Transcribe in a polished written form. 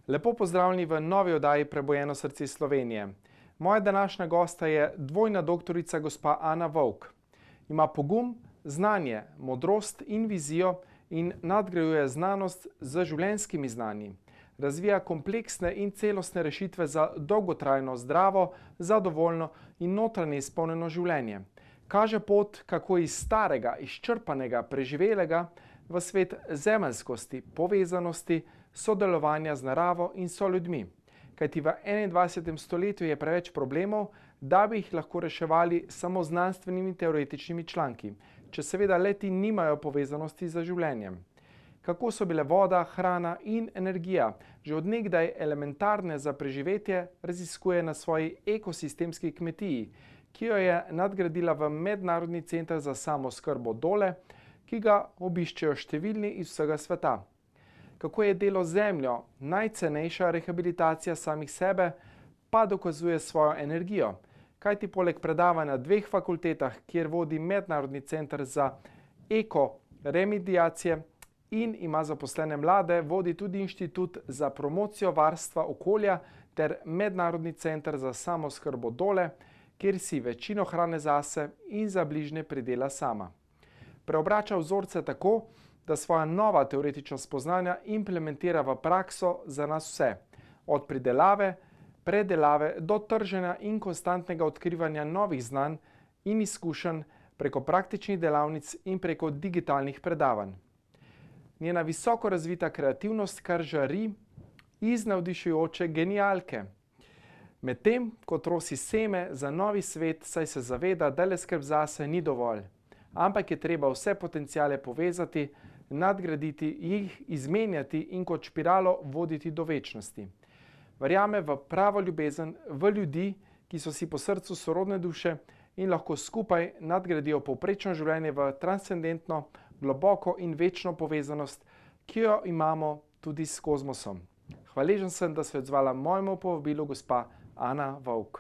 Lepo pozdravljeni v novi oddaji Prebojeno srce Slovenije. Moja današnja gosta je dvojna doktorica gospa Ana Vovk. Ima pogum, znanje, modrost in vizijo in nadgrajuje znanost z življenjskimi znanji. Razvija kompleksne in celostne rešitve za dolgotrajno, zdravo, zadovoljno in notranje izpolnjeno življenje. Kaže pot, kako iz starega, izčrpanega, preživelega v svet zemeljskosti, povezanosti, sodelovanja z naravo in soljudmi. Kajti v 21. stoletju je preveč problemov, da bi jih lahko reševali samo znanstvenimi teoretičnimi članki, če seveda le-ti nimajo povezanosti z življenjem. Kako so bile voda, hrana in energija že od nekdaj elementarne za preživetje, raziskuje na svoji ekosistemski kmetiji, ki jo je nadgradila v Mednarodni center za samooskrbo Dole, ki ga obiščejo številni iz vsega sveta. Kako je delo z zemljo najcenejša rehabilitacija samih sebe, pa dokazuje svojo energijo. Kajti poleg predavanja na 2 fakultetah, kjer vodi Mednarodni center za ekoremediacije in ima zaposlene mlade, vodi tudi Inštitut za promocijo varstva okolja ter Mednarodni center za samooskrbo Dole, kjer si večino hrane zase in za bližnje pridela sama. Preobrača vzorce tako, da svoja nova teoretična spoznanja implementira v prakso za nas vse, od pridelave, predelave do trženja in konstantnega odkrivanja novih znanj in izkušenj preko praktičnih delavnic in preko digitalnih predavanj. Njena visoko razvita kreativnost kar žari iz navdišujoče genialke. Medtem ko trosi seme za novi svet, saj se zaveda, da le skrb zase ni dovolj, ampak je treba vse potenciale povezati, nadgraditi, jih izmenjati in kot špiralo voditi do večnosti. Verjame v pravo ljubezen, v ljudi, ki so si po srcu sorodne duše in lahko skupaj nadgradijo povprečno življenje v transcendentno, globoko in večno povezanost, ki jo imamo tudi s kozmosom. Hvaležen sem, da se je odzvala mojemu povabilu gospa Ana Vovk.